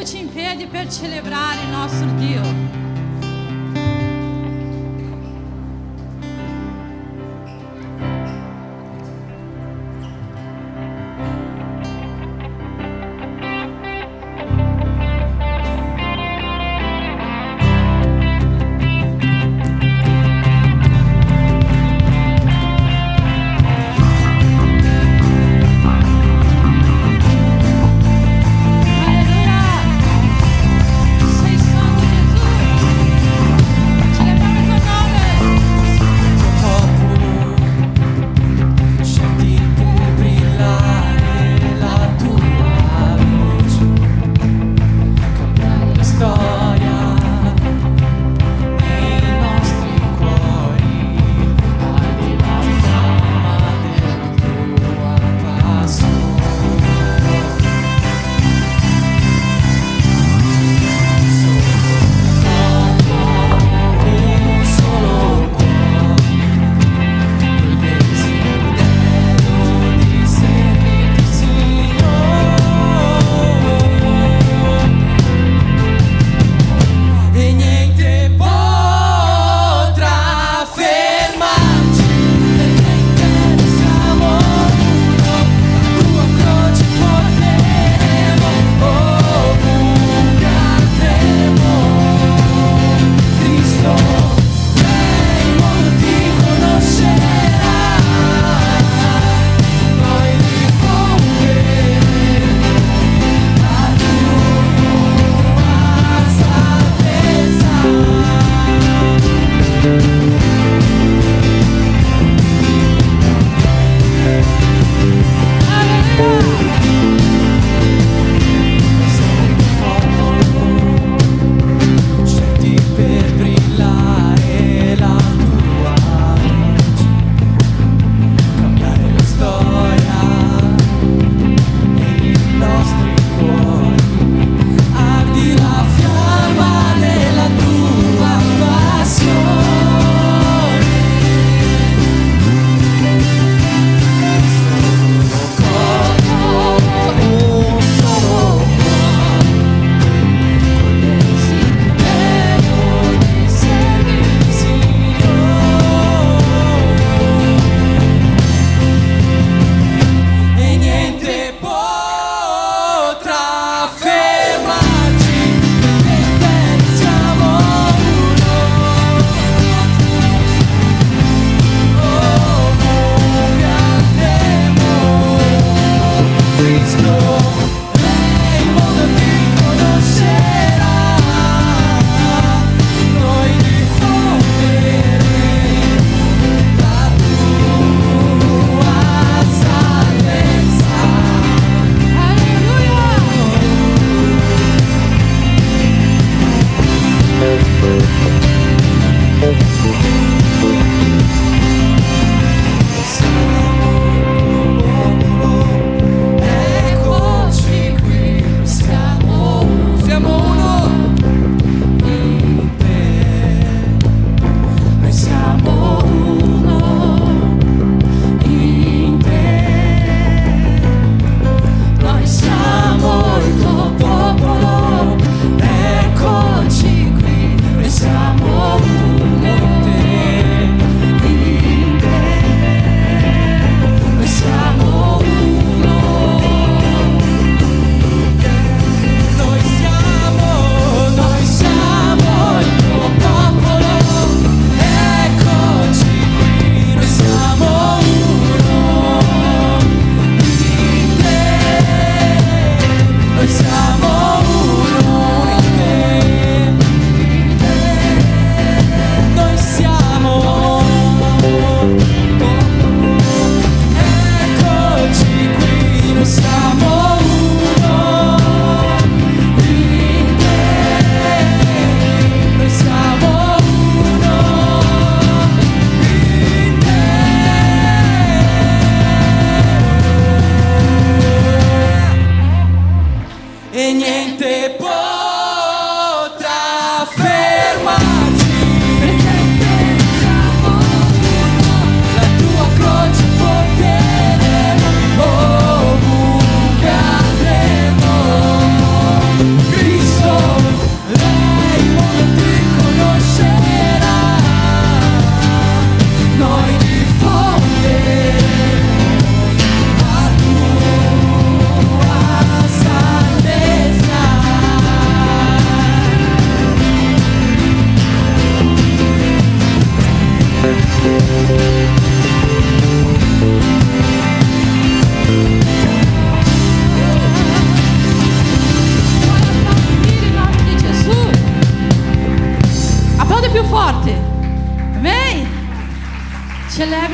Mettiti in piedi per celebrare il nostro Dio. Sei santo, Jesus.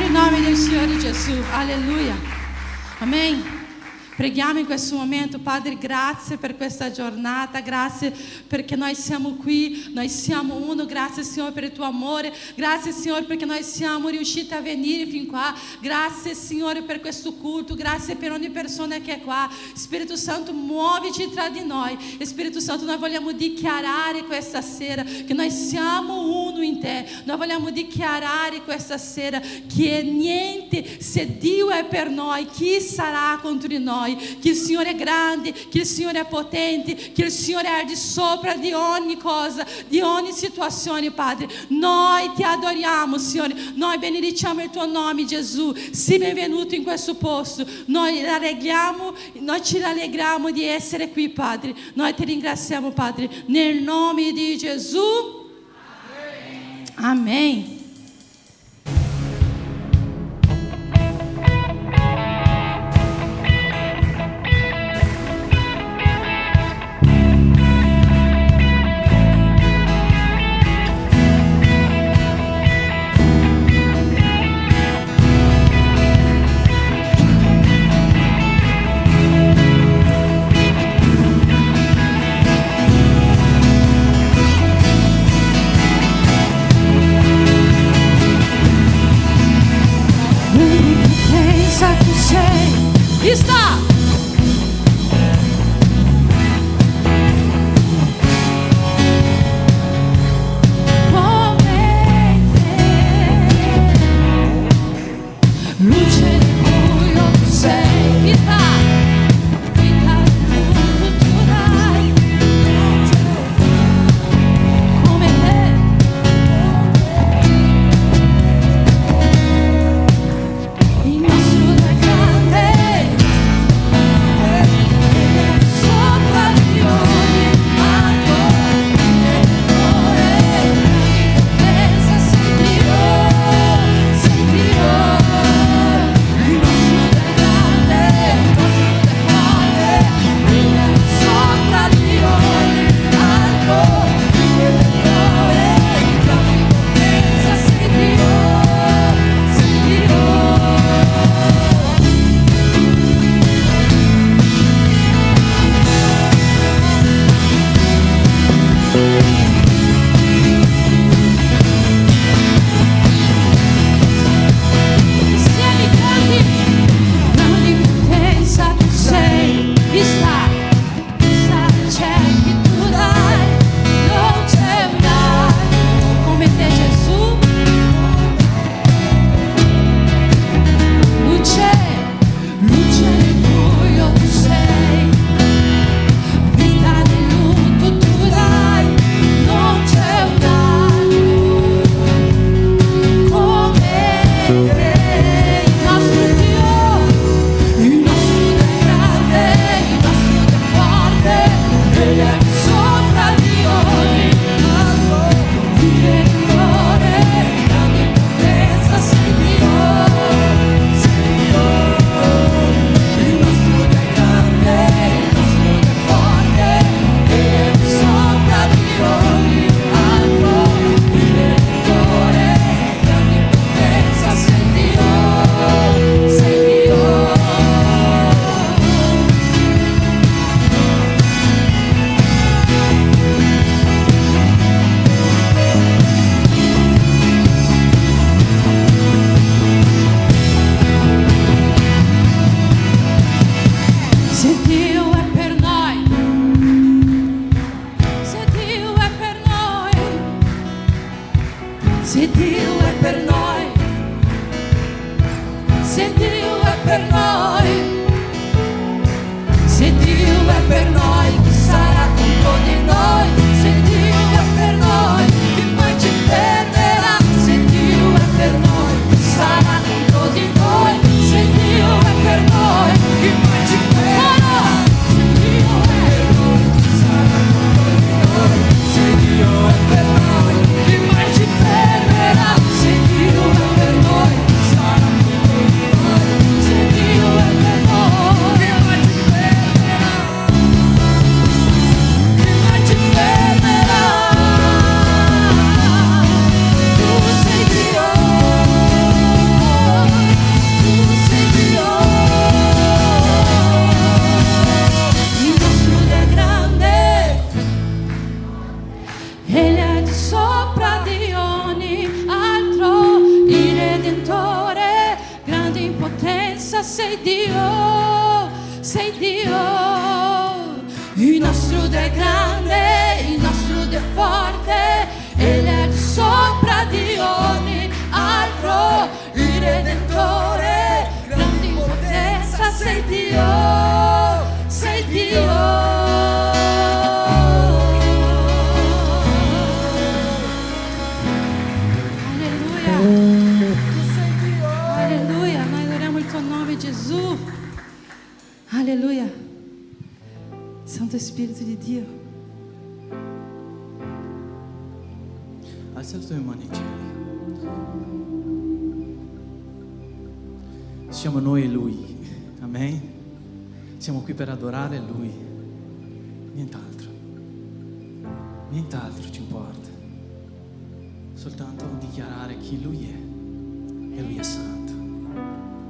il nome del Signore Gesù. Alleluia. Amen. Preghiamo in questo momento, Padre, grazie per questa giornata, grazie perché noi siamo qui, noi siamo uno, grazie Signore per il tuo amore, grazie Signore perché noi siamo riusciti a venire fin qua, grazie Signore per questo culto, grazie per ogni persona che è qua. Spirito Santo, muoviti tra di noi. Spirito Santo, noi vogliamo dichiarare questa sera che noi siamo uno in te, noi vogliamo dichiarare questa sera che niente, se Dio è per noi, chi sarà contro noi? Que o Senhor é grande, que o Senhor é potente, que o Senhor é di sopra di ogni cosa, di ogni situazione, Padre. Noi ti adoriamo, Signore. Noi benediciamo il tuo nome, Gesù. Sii benvenuto in questo posto. Noi ci rallegriamo di essere qui, Padre. Noi ti ringraziamo, Padre, nel nome di Gesù. Amém. Está! Se Dio sei Dio, sei Dio. Il nostro Dio è grande, il nostro Dio è forte, Egli è di sopra di ogni altro, il Redentore, grande in potenza, sei Dio, sei Dio. Alleluia, noi adoriamo il tuo nome, Gesù. Alleluia. Santo Spirito di Dio. Alza le tue mani in cielo. Siamo noi e Lui, amen. Siamo qui per adorare Lui, nient'altro. Nient'altro ci importa. Soltanto dichiarare chi Lui è. E Lui è santo,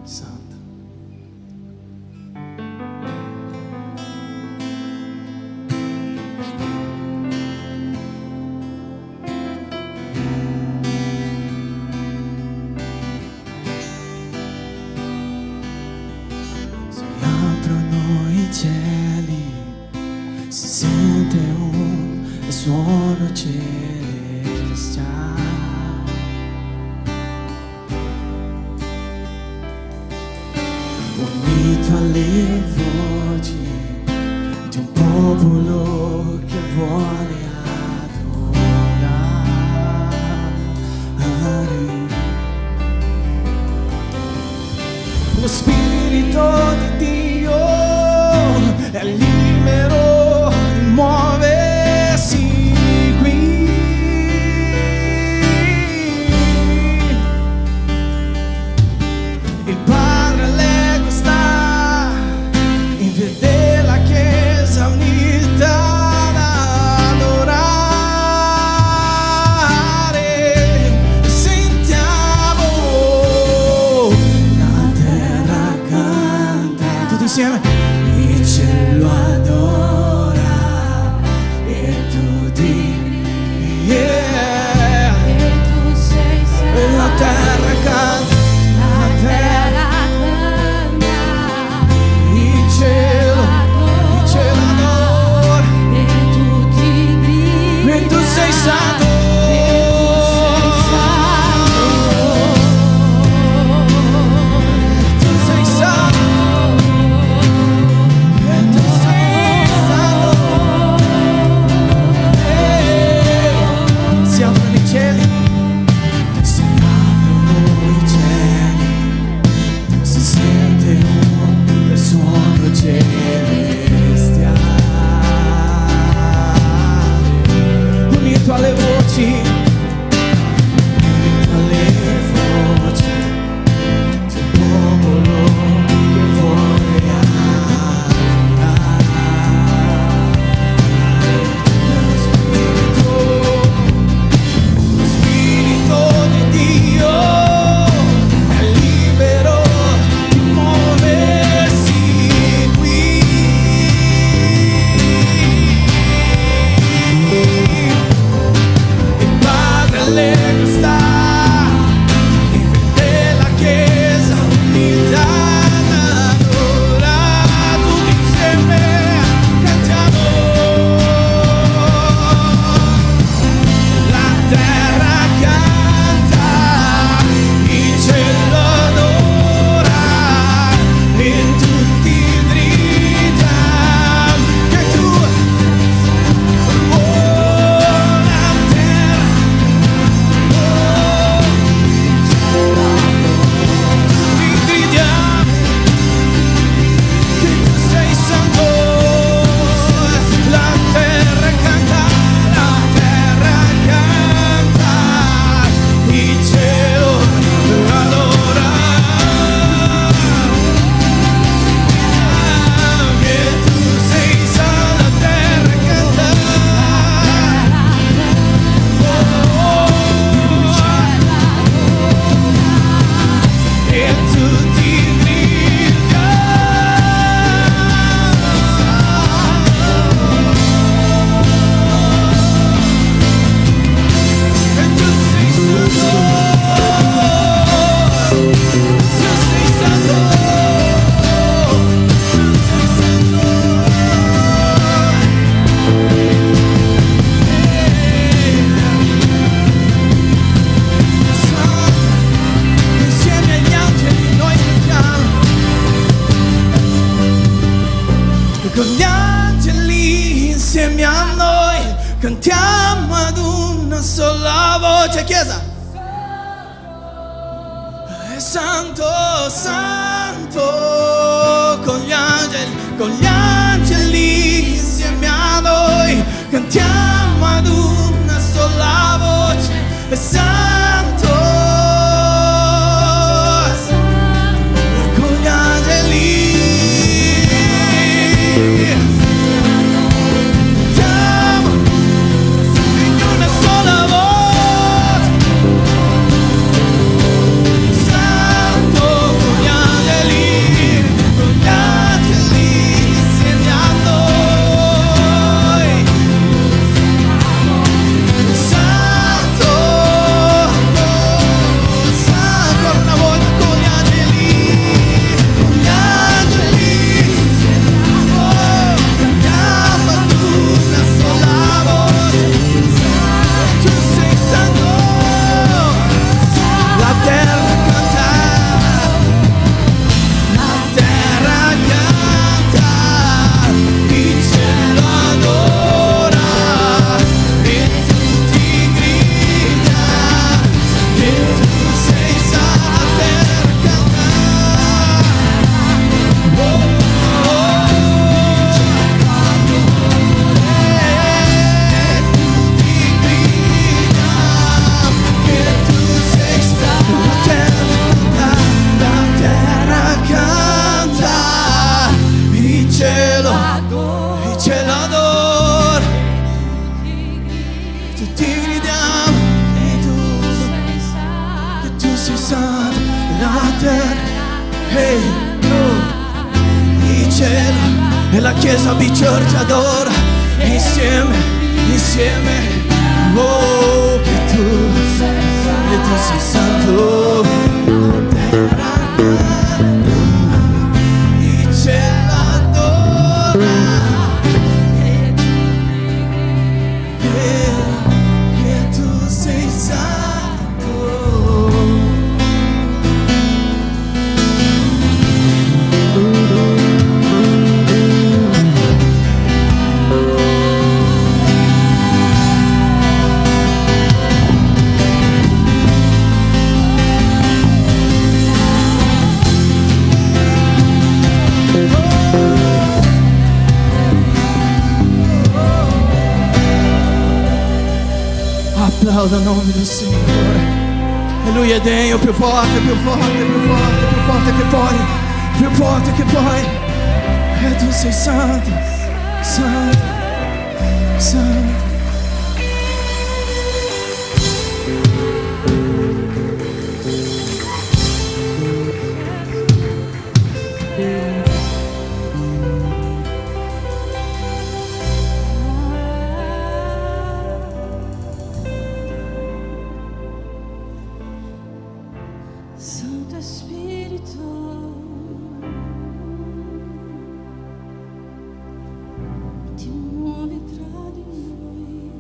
santo. Si aprono i cieli, si sente un suono celestiale. Unito alle voci di un popolo che vuole adorare. Lo Spirito di Dio è libero di muoversi qui. Il Padre allegro sta in vede la Chiesa unita ad adorare. Sentiamo la terra canta, tutti insieme. Il cielo adora e tu di yeah. E tu sei santo. La terra canta, la terra cantiamo ad una sola voce, Chiesa. Santo, Santo, con gli angeli insieme a noi, cantiamo ad una sola voce, Santo, con gli angeli. Cantiamo in una sola voce, Santo, con gli angeli insieme a noi. Santo, Santo, una volta con gli angeli insieme a noi. Cantiamo ad una sola voce, tu sei santo, la terra canta, la terra canta, il cielo adora e tutti gridano che tu sei santo, la terra canta. Il cielo adora, tutti gridiamo che tu sei santo, la terra, hey, il cielo e la chiesa Church adora, insieme, oh, che tu sei santo, la terra, il cielo adora. Che tu sei santo. Applauda il nome del Signore. E Lui è degno, più forte, più forte, più forte, più forte che poi, più forte che poi. E tu sei santo, santo, santo. Santo Spirito, ti muovi tra di noi.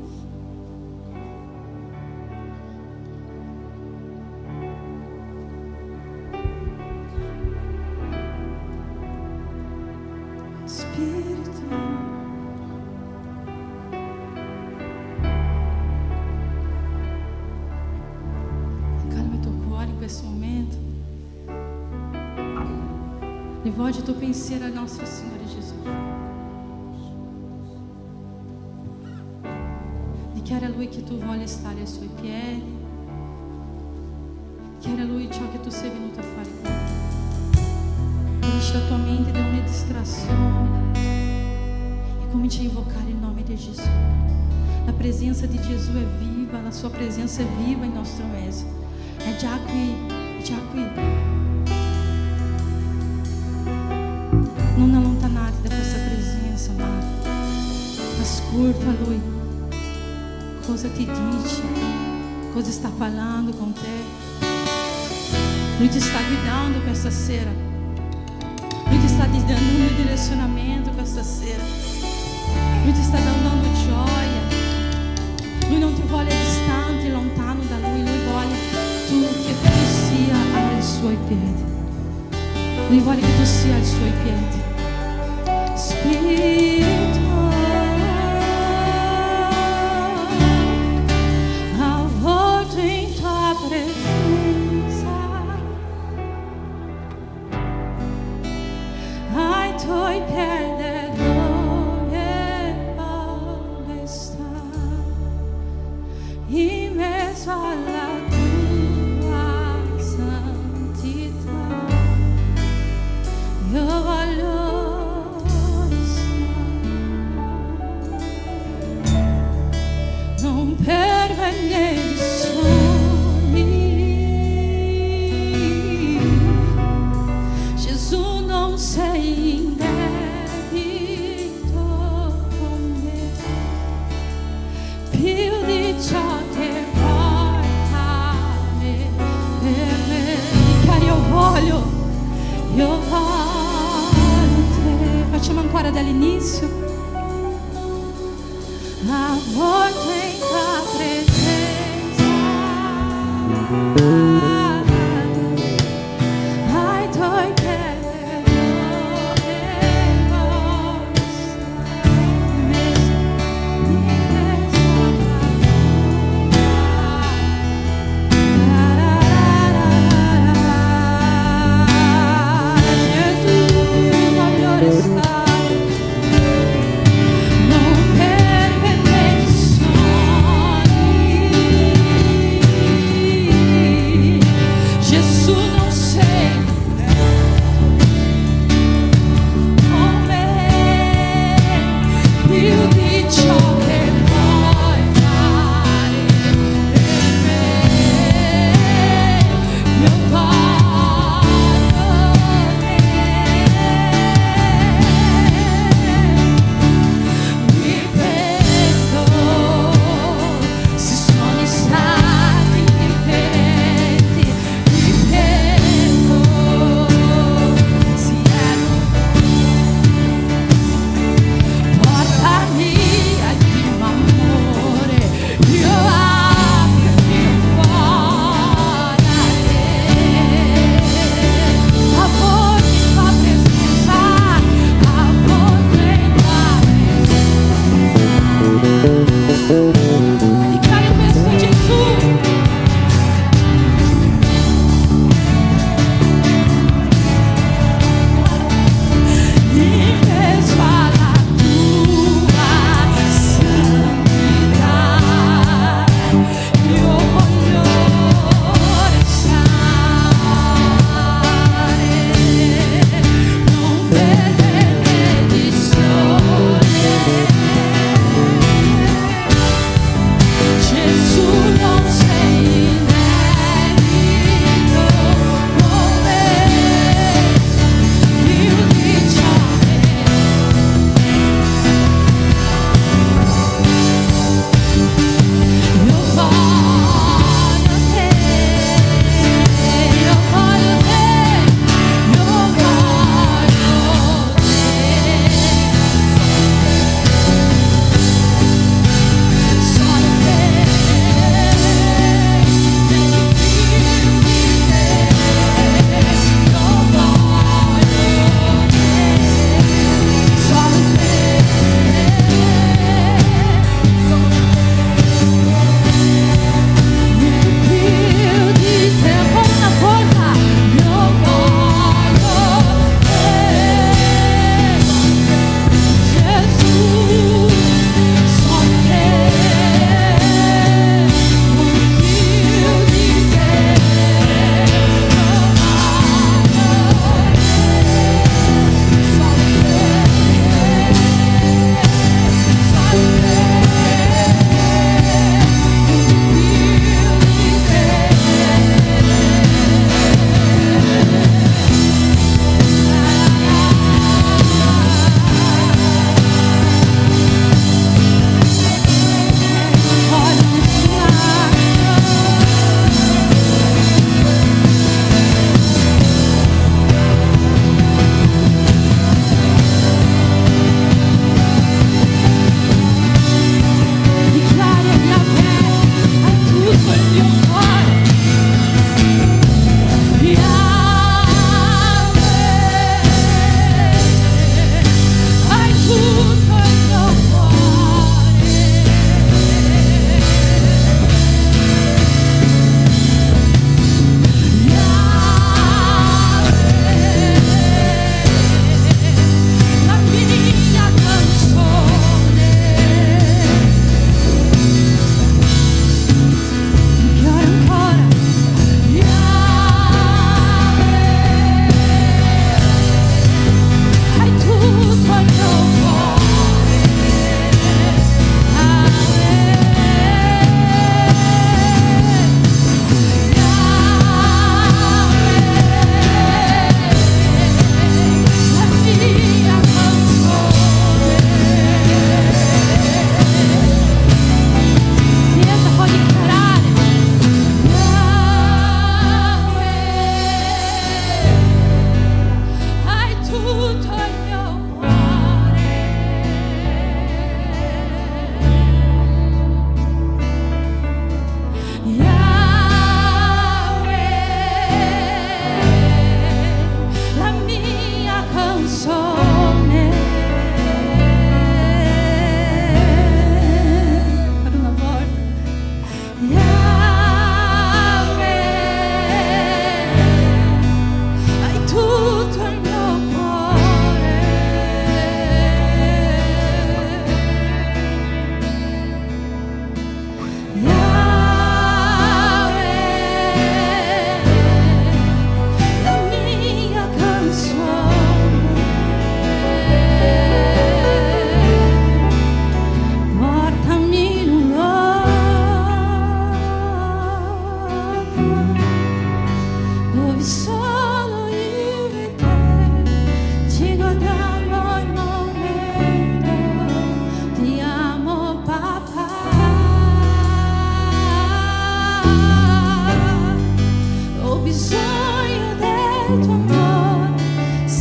Spirito, calma il tuo cuore in questo momento. Rivolge il tuo pensiero al nostro Signore Gesù. Dichiara a Lui che tu voglia stare ai Suoi piedi. Dichiara a Lui ciò che tu sei venuto a fare con Lui. Pulisci la tua mente da ogni distrazione e comincia a invocare il nome di Gesù. La presenza di Gesù è viva, la sua presenza è viva in nostro mezzo. È già qui, è già qui. Non allontanarti da questa presenza, amato. Ascolta Lui. Cosa ti dice? Cosa sta parlando con te? Lui ti sta guidando questa sera. Lui ti sta dando un direzionamento questa sera. Lui ti sta dando gioia. Lui non ti vuole distante, lontano da Lui. Lui vuole che tu sia ai Suoi piedi. Lui vuole che tu sia ai Suoi piedi. Spirito, io voglio te. Facciamo ancora dall'inizio. Amor, tem tua presença. Ai, toi non permettere sogni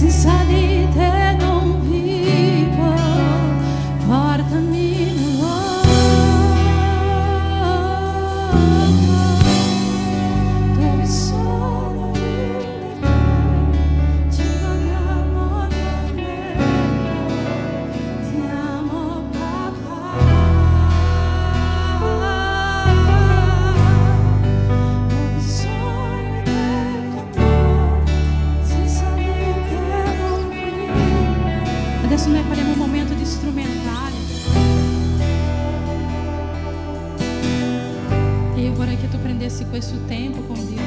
senza di te non vivo, portami dove sono io, ci vogliamo davvero, ti amo papà, ho bisogno del tuo amore, senza di te non vivo. Adesso noi faremo un momento di strumentale. E io vorrei che tu prendessi questo tempo con Dio.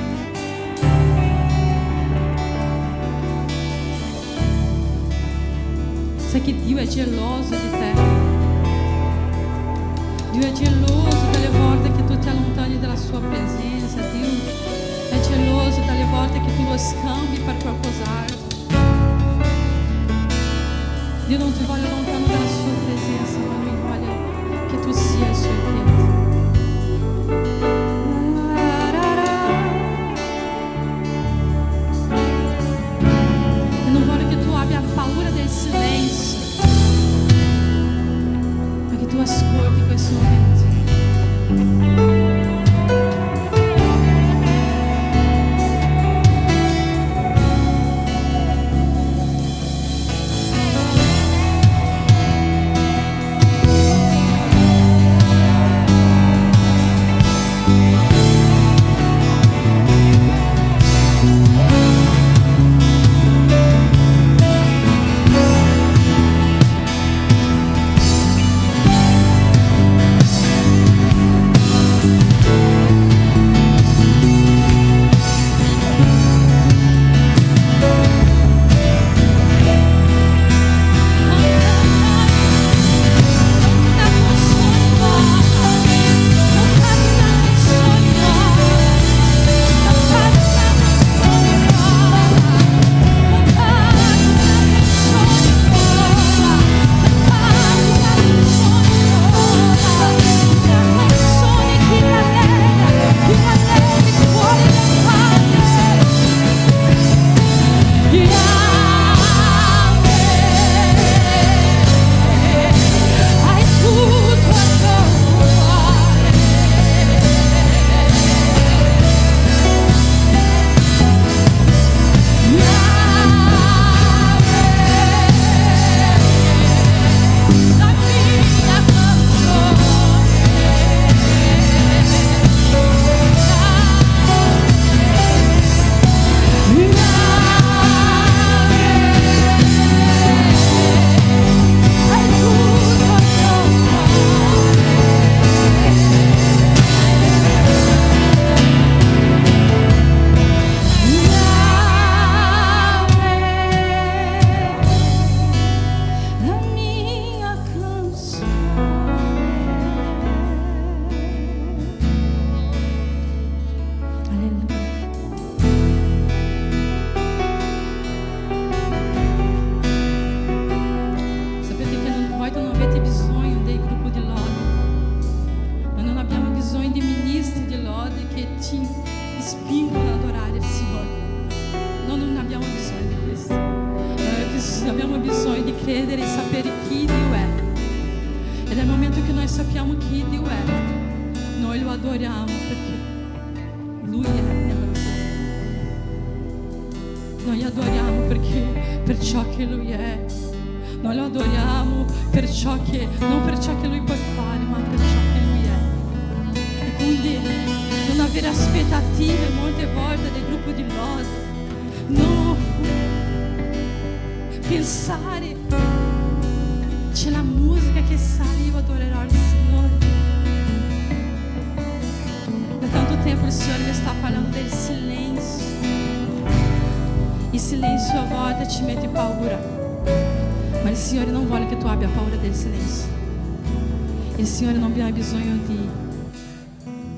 Sai che Dio è geloso di te. Dio è geloso delle volte che tu ti allontani dalla sua presenza. Dio è geloso dalle volte che tu lo scambi per qualcos'altro. Dio non ti vuole lontano dalla sua presenza, ma Lui vuole che tu sia ai suoi piedi. Eu não quero que tu abbia paura del silêncio, ma che tu ascolti questo momento. credere e sapere chi Dio è. E nel momento che noi sappiamo chi Dio è, noi lo adoriamo perché Lui è nella nostra vita. Noi adoriamo perché per ciò che Lui è. Noi lo adoriamo per ciò che, non per ciò che Lui può fare, ma per ciò che Lui è. E quindi non avere aspettative molte volte del gruppo di lode. No, pensare c'è la musica che sale, io adorerò il Signore. Da tanto tempo il Signore mi sta parlando del silenzio. Il silenzio a volte ci mette paura, ma il Signore non vuole che tu abbia paura del silenzio. Il Signore non ha bisogno di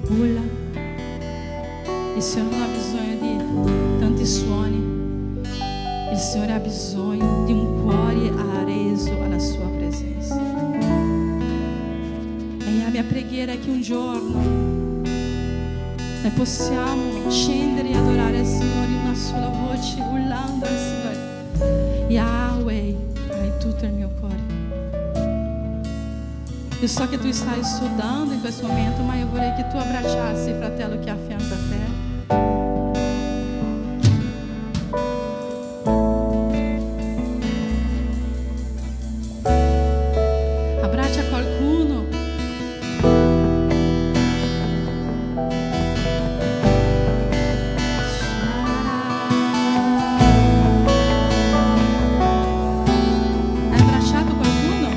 bulla, il Signore non ha bisogno di tanti suoni. Il Signore ha bisogno di un cuore arreso alla sua presenza. E la mia preghiera è che un giorno noi possiamo scendere e adorare il Signore in una sola voce, urlando al Signore. Yahweh, hai tutto il mio cuore. E so che tu stai sudando in questo momento, ma io vorrei che tu abbracciassi il fratello che è a fianco a te. Abbraccia qualcuno. Hai abbracciato qualcuno?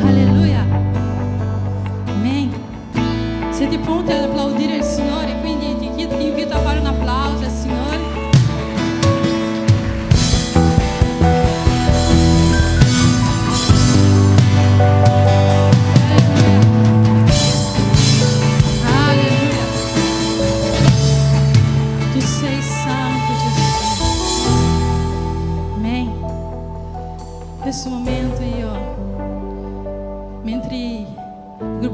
Alleluia. Amém. Siete pronti ad applaudire il Signore? Quindi ti invito a fare un applauso al Signore. Alleluia. Tu sei santo, Jesus. Amém. Nesse momento io, mentre